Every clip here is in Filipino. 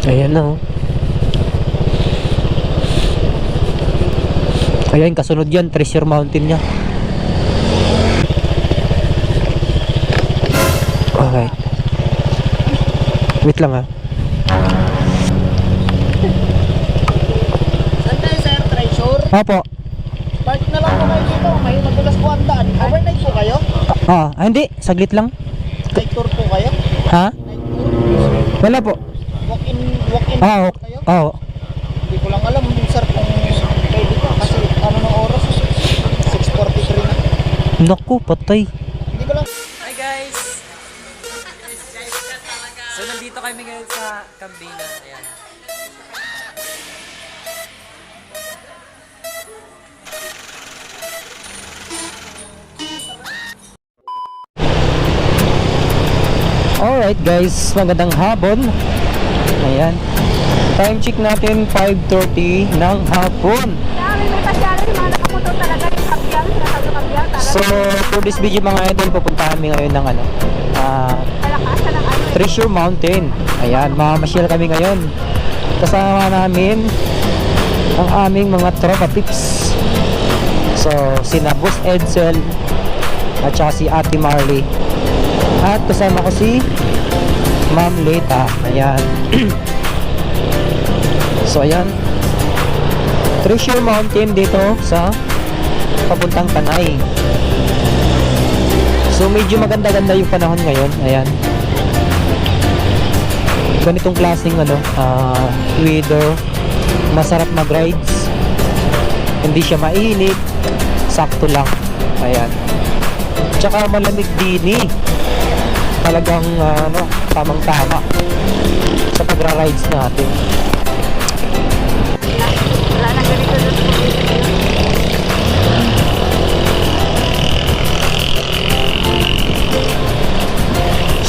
Ayan na, oh. Ayan, kasunod yan, Treasure Mountain niya. Okay. Wait lang, ha. Saan tayo, sir? Treasure? Opo. Park na lang po kayo dito. May madulas po ang daan. Overnight po kayo? Hindi. Saglit lang. Night tour po kayo? Ha? Night tour? Wala po. Walk-in Okay. kayo? Oo. Hindi ko lang alam, sir, kung pwede ka. Kasi ano na oras? 6:43 na. Naku, patay. Hindi ko lang. Hi guys! So nandito kami ngayon sa Cambina. Ayan. Alright guys, magandang hapon. Ayan. Time check natin 5:30 ng hapon. May pasyalan yung mga nakamotor talaga yung kabyang, sinasabi yung kabyang. So, for this video mga idol, pupunta kami ngayon ng Kalakasan ng ano. Treasure Mountain. Ayan, mamamasyal kami ngayon. Kasama namin ang aming mga tropa tips. So, sina Boss Edsel at saka si Ate Marley. At kasama ko si Ma'am Leta. Ayan. So, ayan. Treasure Mountain dito sa papuntang Tanay. So, medyo maganda-ganda yung panahon ngayon. Ayan. Ganitong klaseng weather. Masarap mag-rides. Hindi siya mainit. Sakto lang. Ayan. Tsaka malamig din eh. Talagang tamang-tama sa pagra-rides natin. Wala nang ganito doon.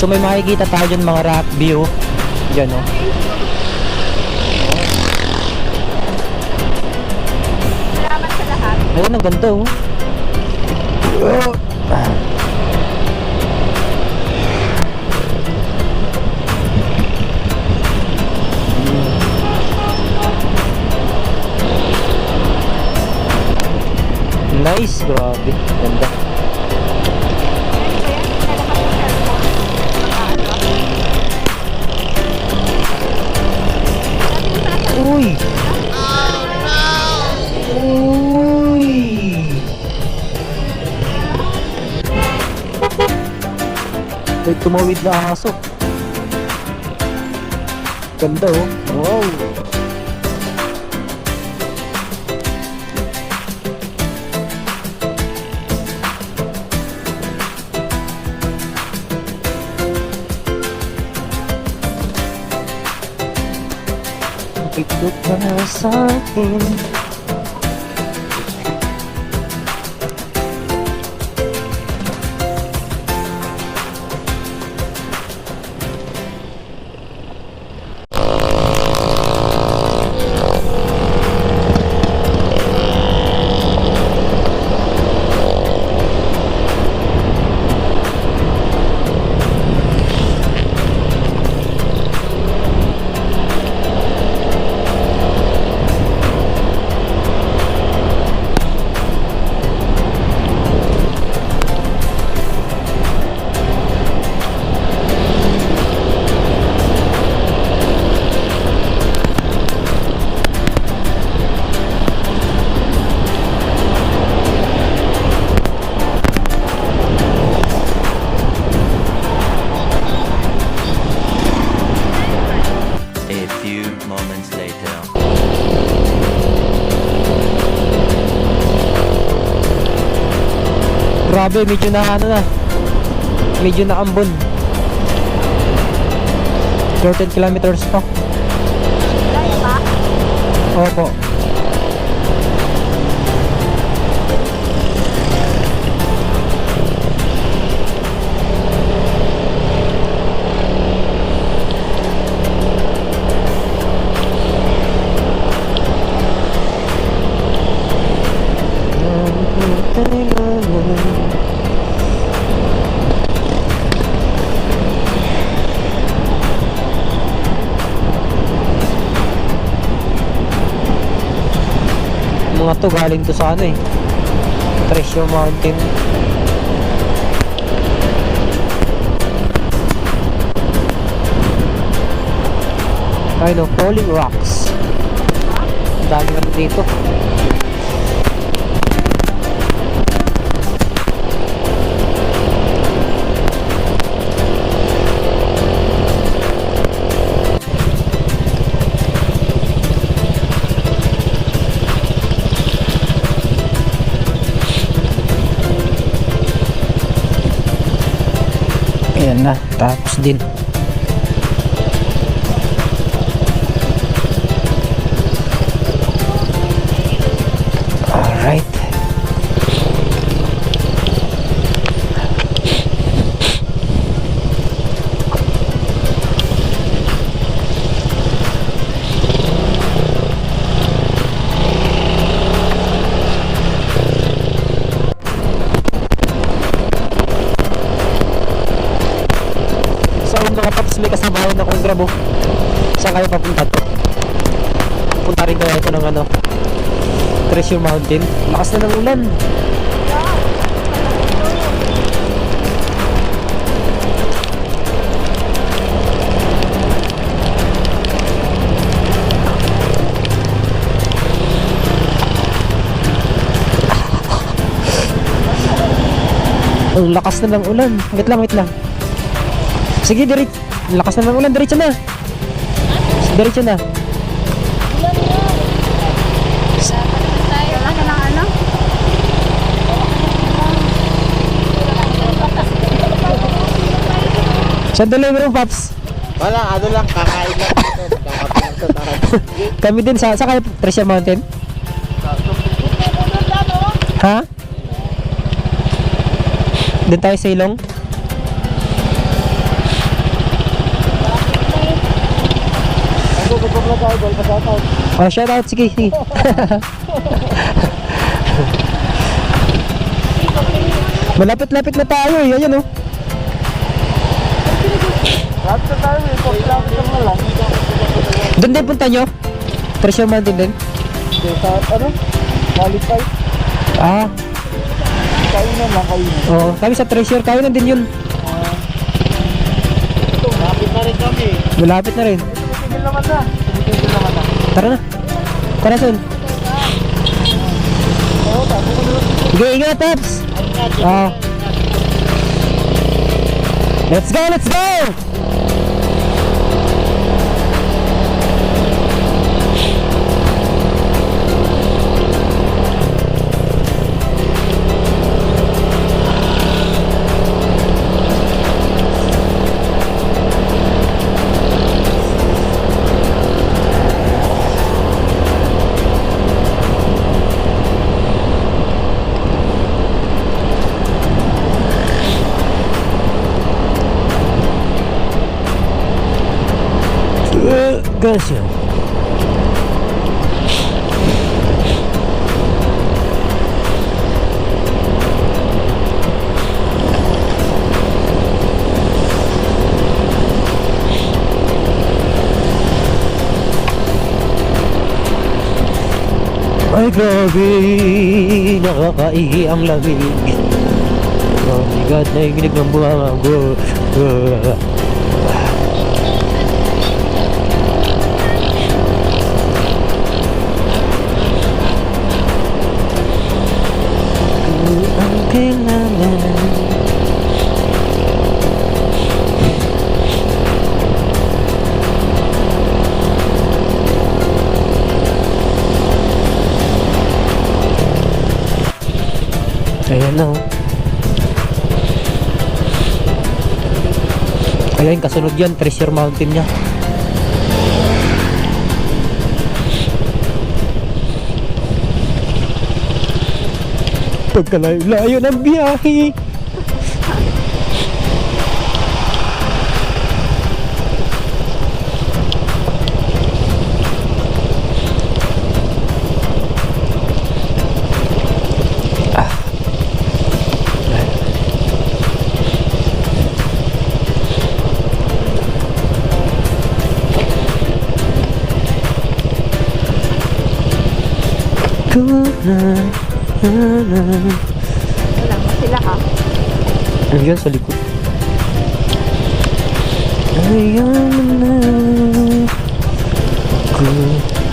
So may makikita tayo dyan mga rock view. Dyan, oh. Salamat sa lahat. Ayun, ang ganda, oh. Oh. Nice, grabe. Ganda. Uy! Uy! May tumawid na aso. Ganda, oh. Wow! Ikot na sa akin. Grabe, medyo na medyo na ambon. 13 kilometers pa. Dahil ba? Opo. mga to galing to sa ano eh, Treasure Mountain. Ayun o, Falling Rocks. Ang dami naman dito. Ayan na, tapos din. Alright. Mga paps, may kasabayan na kong grabo. Saan kayo papunta to? Punta rin kaya ito ng ano, Treasure Mountain. Lakas na ng ulan. Ang lakas na ng ulan. Wait lang, wait lang. Sige, diretso. Lakas na ng ulan, diretso na. Diretso na. Wala ka ng ano? Sandali mo, Paps. Wala, ano lang, kakain lang dito. Magkakapilang sa taran. Kami din sa kayo, Treasure Mountain? Ha? Doon tayo sa ilong? Oh, shout out, sige, sige. Malapit-lapit na tayo eh, ayan oh. Lahat sa tayo, may pagkakit lang na lang. Doon din punta nyo? Treasure Mountain din? Sa ano? Qualify. Ah, Kainan lang, kainan. oo. Kami sa Treasure, kaya na din yun. Ito, lapit na rin kami. Malapit na rin. Tumitigil naman na. Tumitigil naman na. Tara na. Tara, Son. Oo, tapos ko naman. Sige, ingat, Paps. Ah. Let's go, let's go! Gasyo. Ay grabe, nakakaihi ang lamig. Mabigat na iginig ng buhanga ko. Ang kailangan. Ayan na oh. Ayan, kasunod yan, Treasure Mountain niya. Pagkalayo-layo ng biyahe. Cool. Wala mo sila ha. Ayan sa likod.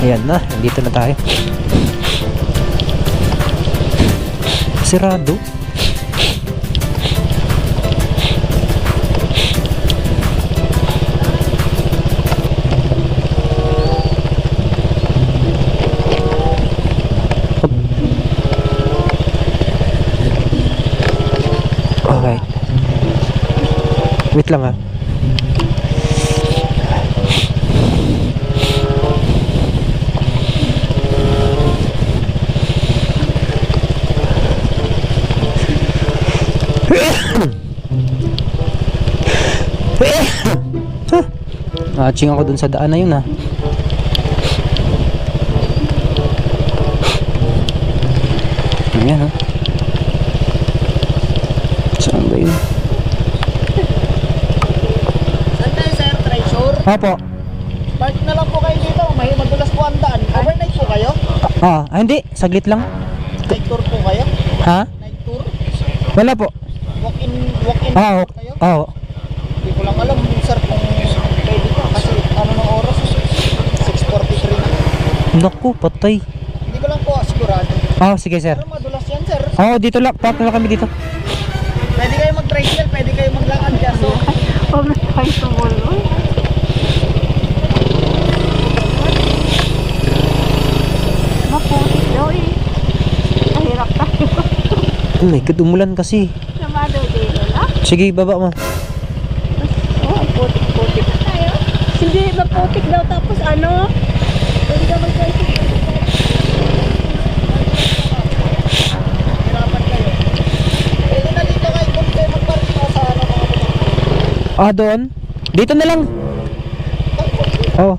Ayan na, dito na tayo. Sirado. Okay. Wait lang ha. Aching ako dun sa daan na yun ha. Ayan ha. Saan ba yun? Saan tayo, sir? Treasure? Opo. Park na lang po kayo dito. May madulas po ang daan. Overnight po kayo? Hindi. Saglit lang. Night tour po kayo? Ha? Night tour? Wala po. Walk-in Oo. kayo? Oo. Hindi ko lang alam, sir, kung pwede ka. Kasi ano na oras? 6:43 na. Naku, patay. Hindi ko lang po sigurado. Sige sir. Pero madulas yan, sir. Dito lang. Park na lang kami dito. Pwede kayo mag-tricycle, pwede kayo maglakad dyan. So, Huwag na tayo tumuloy. Maputik daw eh. Mahirap tayo. Oh my God, umulan kasi. Namado din na. Sige, baba mo. Oh, putik-putik. Hindi, maputik daw tapos ano? Pwede ka mag-tricycle. hirapan kayo. Pwede na dito kayo kung kayo mag-parking o sa ano mga mga. Doon? Dito na lang. Oh.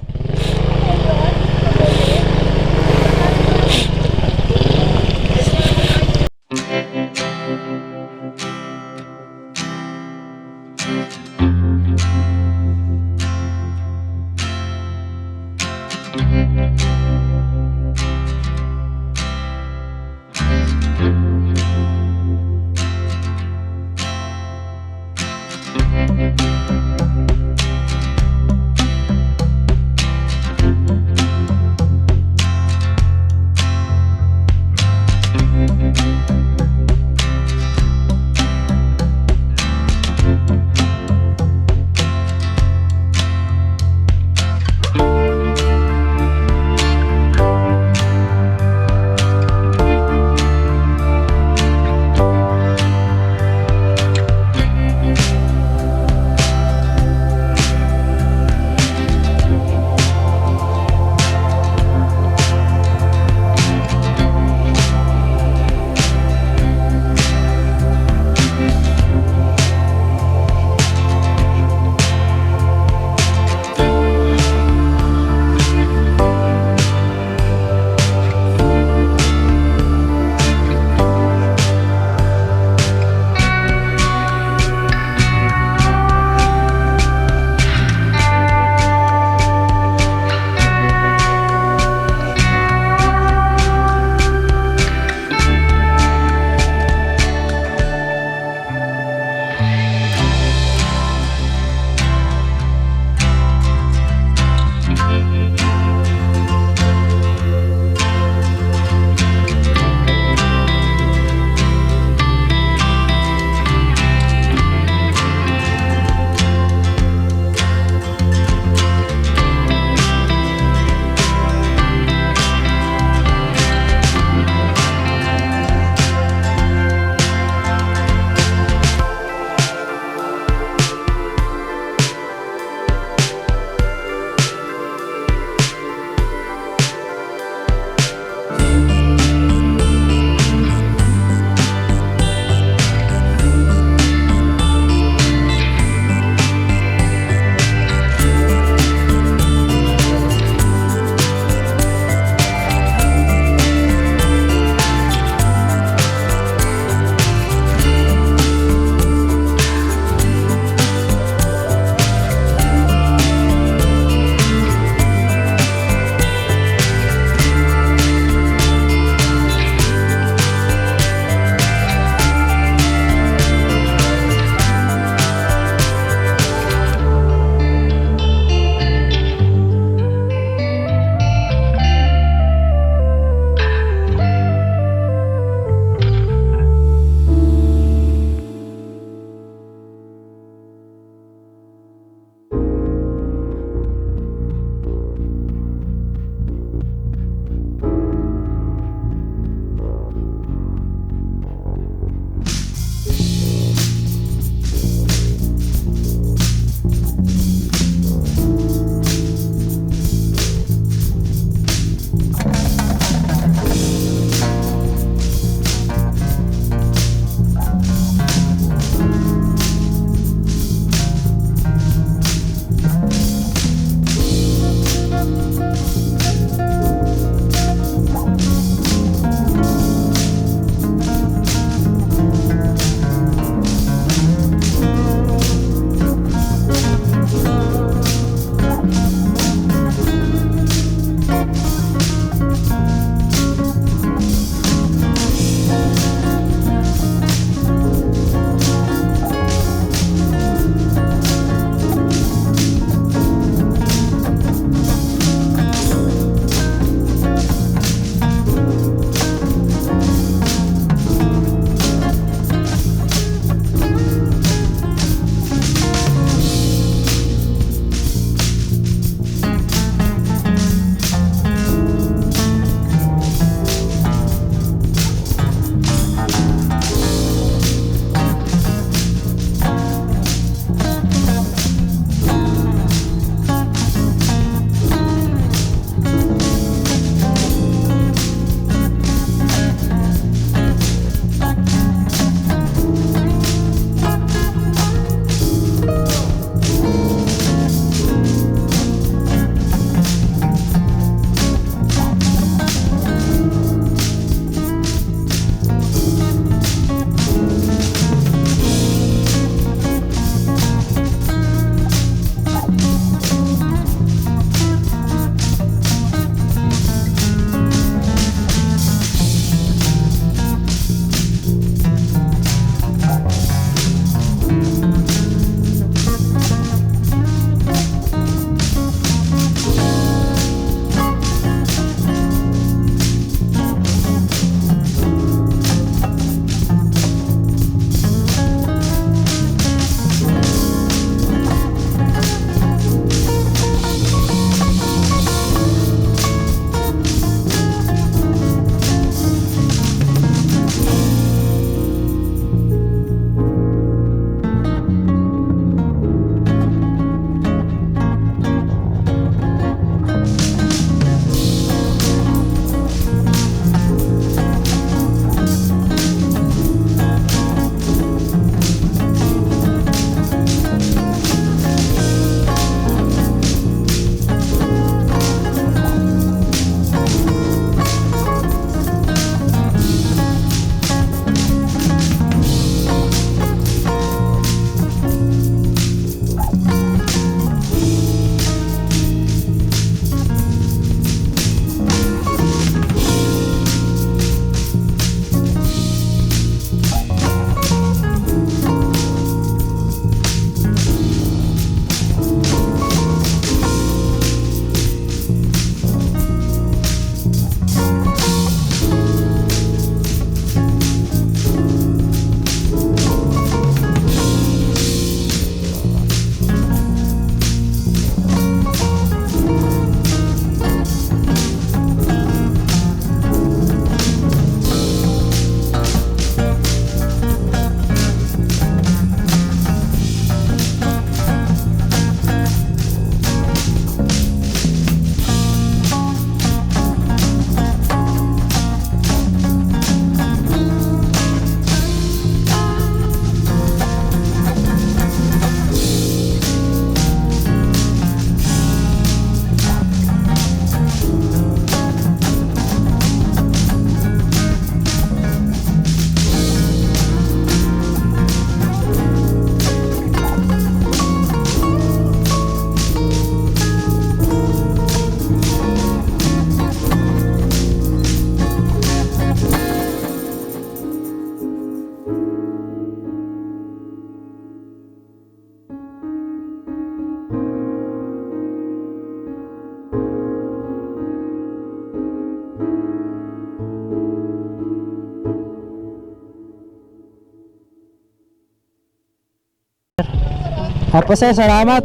Apo sir, salamat.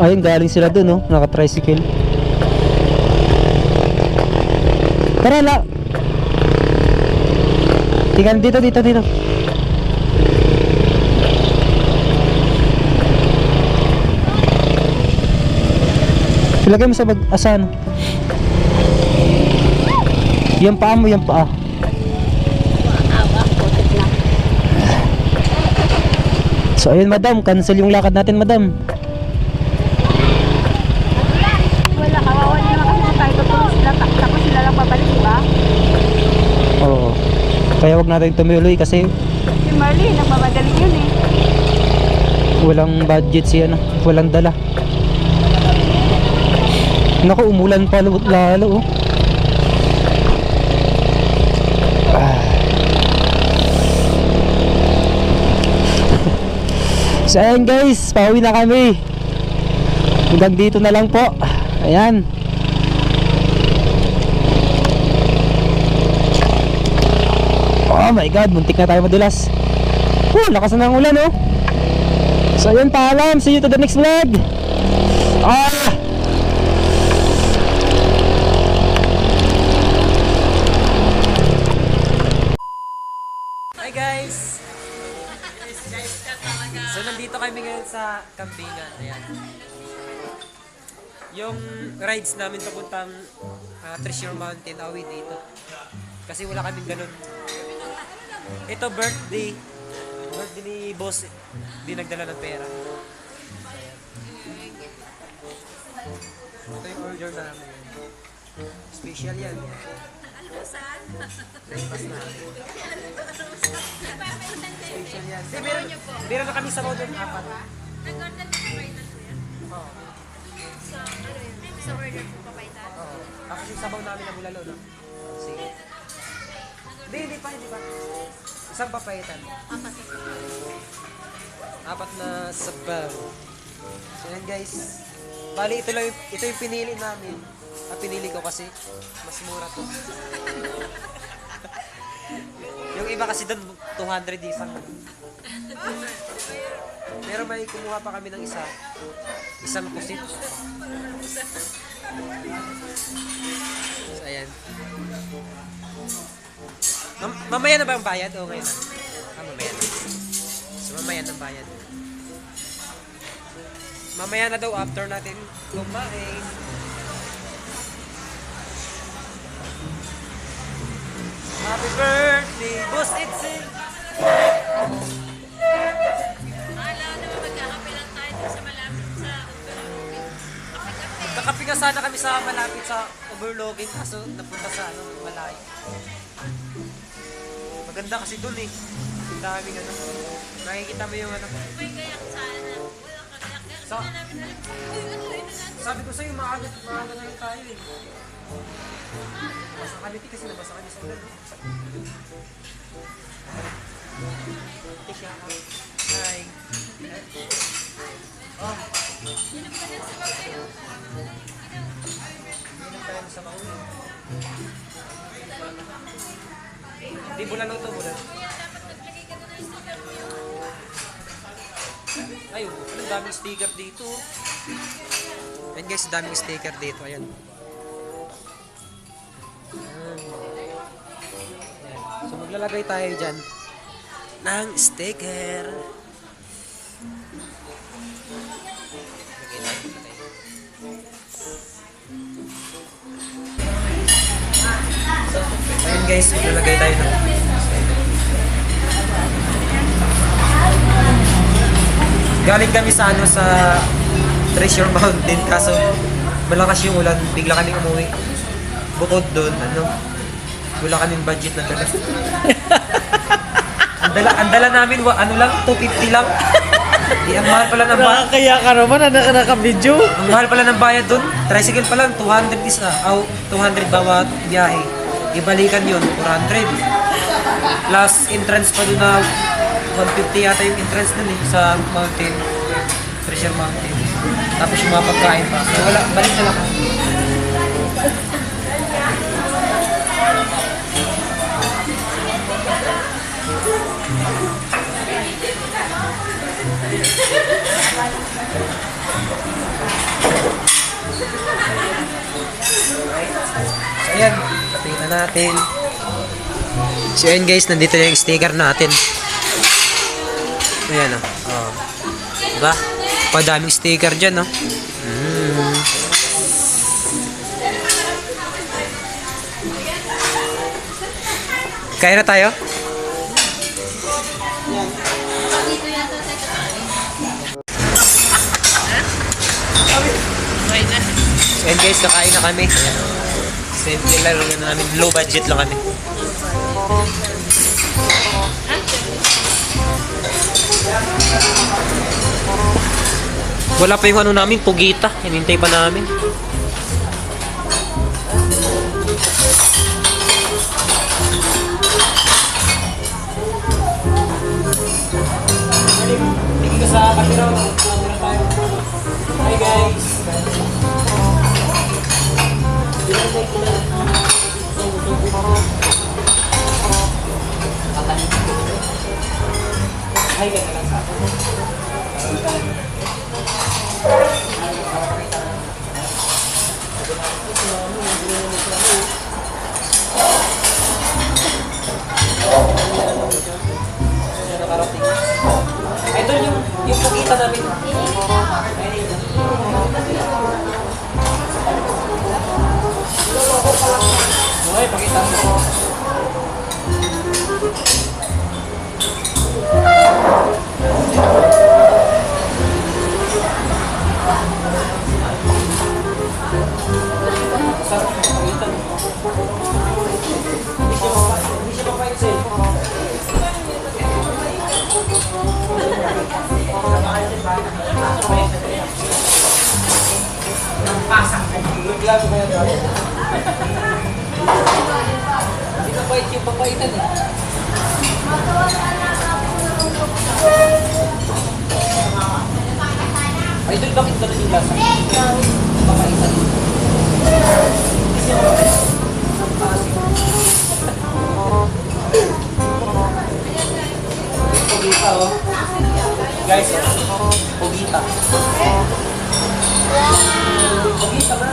Ayun, galing sila dun, no? Naka-tricycle. Tara, la. Tingnan dito. Ilagay mo sa bag, asan? Yung paa mo, yung paa. So ayun madam, cancel yung lakad natin madam. Wala, kawawa niya naman kasi tayo tutulong sila, tapos sila lang babalik, di ba? Oo. Kaya wag natin tumuloy kasi Si Marley, nagmamadali yun eh. walang budget siya, ano, walang dala. Naku, umulan pa lalo, oh. So ayan guys, pauwi na kami. Hanggang dito na lang po. Ayan. Oh my god, muntik na tayo madulas. Lakas na ng ulan, oh. So ayan, paalam. See you to the next vlog. Hi guys! So nandito kami ngayon sa Kambingan. Ayan. Yung rides namin papuntang Treasure Mountain, awi dito. Kasi wala kaming ganun. Ito birthday ni boss, di nagdala ng pera. Ayan. Ito yung order namin. Special yan. Breakfast namin. Special yan. Meron na kami sa road ng 4. Nag-order na kayo na kuya? Oo. Sa order po papaitan? Oo. Tapos yung sabaw namin na bulalo, no? Sige. Hindi pa. Isang papaitan. Apat na sabaw. So yan guys. Bali, ito yung pinili namin. Pinili ko kasi mas mura to. Yung iba kasi doon 200 isang. Pero may kumuha pa kami ng isang pusit. So ayan. Mamaya na ba ang bayad o ngayon na? Mamaya na. So mamaya na ang bayad. Mamaya na daw after natin kumain. Happy birthday, Boss Itzel! Alam naman magkakape lang tayo dun sa malapit sa Overlooking. Kakapi nga sana kami sa malapit sa Overlooking kaso napunta sa malayo. Maganda kasi dun eh. Ang daming nakikita mo yung May kayak sana. Walang kakayak. Sa- Kasi na namin alam. Uy, ano natin? sabi ko sa'yo, maaga na lang tayo eh. Basta kami kasi nabasa kami sa ulan. Hi. Oh. Inom tayo sa mauna. Hindi bulan lang ito, bulan. Ayun, ang daming sticker dito. Ayan guys, daming sticker dito. Ayan. Ayan. So maglalagay tayo dyan ng sticker. Ayun guys, maglalagay tayo ng galing kami sa Treasure Mountain kaso malakas yung ulan, bigla kami umuwi. Bukod doon, wala kaming budget na dala. ang dala namin, lang, 250 lang. Ang mahal pala ng bayad. Nakakaya ka naman, naka-video. Ang mahal pala ng bayad doon. Tricycle pa lang, 200 isa. 200 bawat biyahe. Ibalikan yun, 400. Plus entrance pa doon na 150 yata yung entrance dun eh, sa mountain. Treasure Mountain. Tapos yung mga pagkain pa. So wala, balik na lang. So, ayan. Tingnan natin. So, ayan guys. Nandito na yung sticker natin. Ayan o. Oh. Diba? Padaming sticker dyan, no? Kaya na tayo? So, and guys, nakain na kami. Simple lang namin. Low budget lang kami. Wala pa yung ano namin, pugita. Hinintay pa namin. Tingin ka sa camera. Camera tayo. Hi guys. Hi guys. Idol yung pagkita namin. Okay, pakita mo. Sarap yung pakita mo. Hindi siya mapahit sa'yo. Hindi na bait yung papaitan eh. Idol, bakit ganun yung lasa? Papaitan. Pugita oh. Guys, pugita. Pugita na.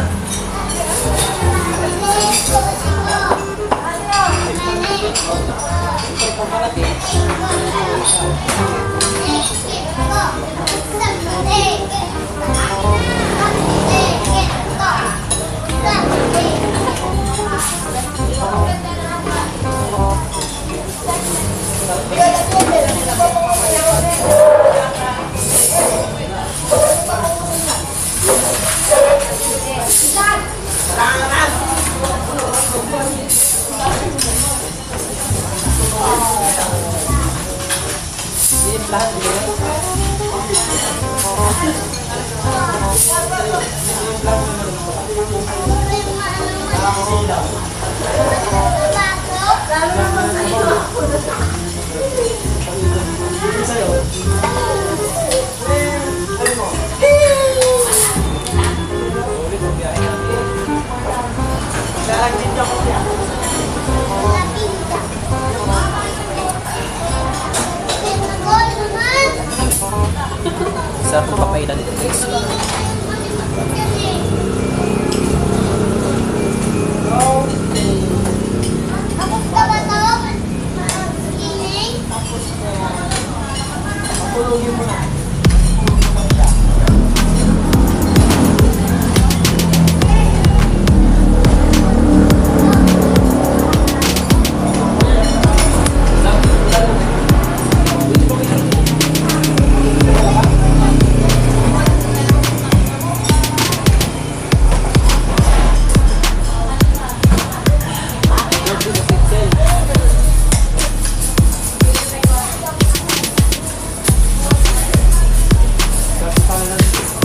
Sarap ng papaitan dito guys.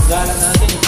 Galang natin.